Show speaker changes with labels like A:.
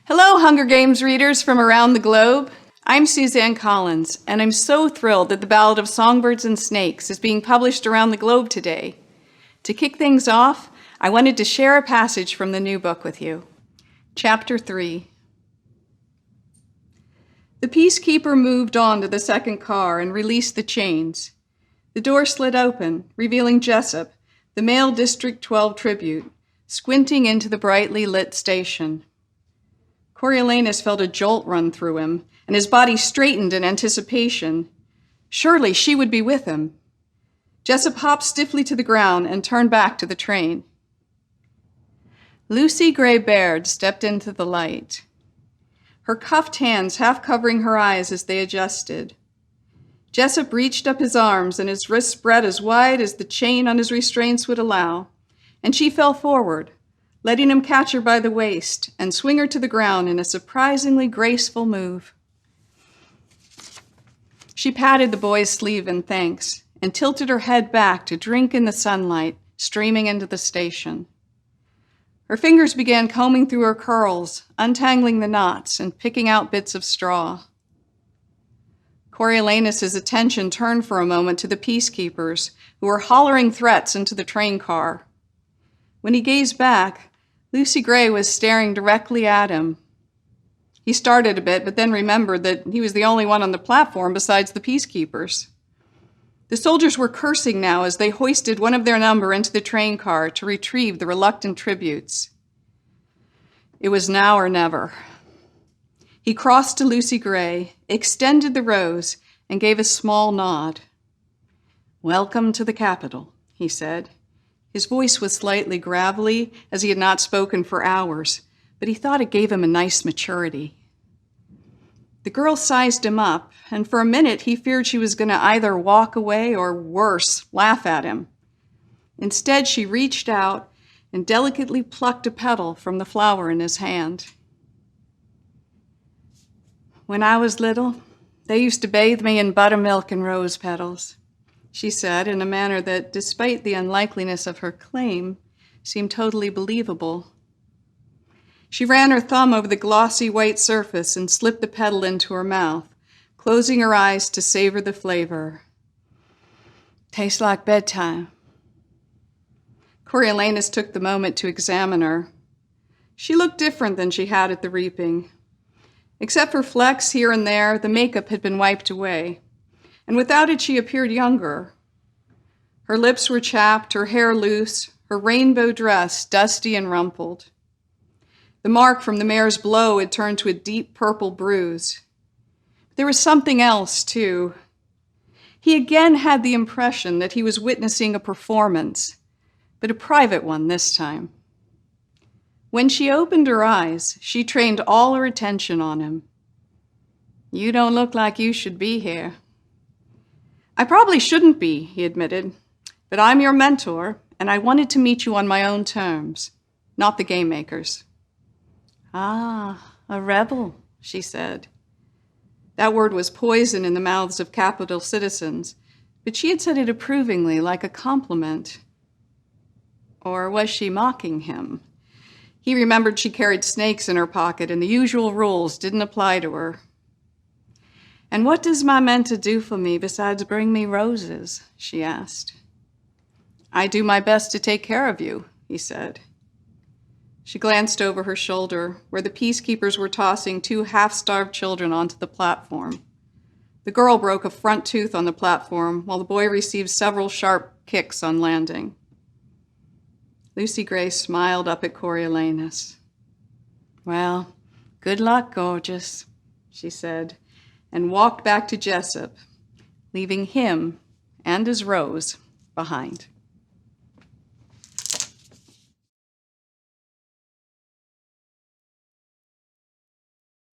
A: Hello, Hunger Games readers from around the globe. I'm Suzanne Collins, and I'm so thrilled that the Ballad of Songbirds and Snakes is being published around the globe today. To kick things off, I wanted to share a passage from the new book with you. Chapter 3. The peacekeeper moved on to the second car and released the chains. The door slid open, revealing Jessup, the male District 12 tribute, squinting into the brightly lit station. Coriolanus felt a jolt run through him, and his body straightened in anticipation. Surely she would be with him. Jessup hopped stiffly to the ground and turned back to the train. Lucy Gray Baird stepped into the light, her cuffed hands half covering her eyes as they adjusted. Jessup reached up his arms and his wrists spread as wide as the chain on his restraints would allow, and she fell forward, letting him catch her by the waist and swing her to the ground in a surprisingly graceful move. She patted the boy's sleeve in thanks and tilted her head back to drink in the sunlight streaming into the station. Her fingers began combing through her curls, untangling the knots and picking out bits of straw. Coriolanus's attention turned for a moment to the peacekeepers, who were hollering threats into the train car. When he gazed back, Lucy Gray was staring directly at him. He started a bit, but then remembered that he was the only one on the platform besides the peacekeepers. The soldiers were cursing now as they hoisted one of their number into the train car to retrieve the reluctant tributes. It was now or never. He crossed to Lucy Gray, extended the rose, and gave a small nod. "Welcome to the capital," he said. His voice was slightly gravelly, as he had not spoken for hours, but he thought it gave him a nice maturity. The girl sized him up, and for a minute he feared she was going to either walk away or, worse, laugh at him. Instead, she reached out and delicately plucked a petal from the flower in his hand. "When I was little, they used to bathe me in buttermilk and rose petals," she said in a manner that, despite the unlikeliness of her claim, seemed totally believable. She ran her thumb over the glossy white surface and slipped the petal into her mouth, closing her eyes to savor the flavor. "Tastes like bedtime." Coriolanus took the moment to examine her. She looked different than she had at the reaping. Except for flecks here and there, the makeup had been wiped away, and without it she appeared younger. Her lips were chapped, her hair loose, her rainbow dress dusty and rumpled. The mark from the mare's blow had turned to a deep purple bruise. There was something else, too. He again had the impression that he was witnessing a performance, but a private one this time. When she opened her eyes, she trained all her attention on him. "You don't look like you should be here." "I probably shouldn't be," he admitted, "but I'm your mentor, and I wanted to meet you on my own terms, not the game makers." "Ah, a rebel," she said. That word was poison in the mouths of capital citizens, but she had said it approvingly, like a compliment. Or was she mocking him? He remembered she carried snakes in her pocket, and the usual rules didn't apply to her. "And what does my mentor do for me besides bring me roses?" she asked. "I do my best to take care of you," he said. She glanced over her shoulder, where the peacekeepers were tossing two half-starved children onto the platform. The girl broke a front tooth on the platform, while the boy received several sharp kicks on landing. Lucy Gray smiled up at Coriolanus. "Well, good luck, gorgeous," she said, and walked back to Jessup, leaving him and his rose behind.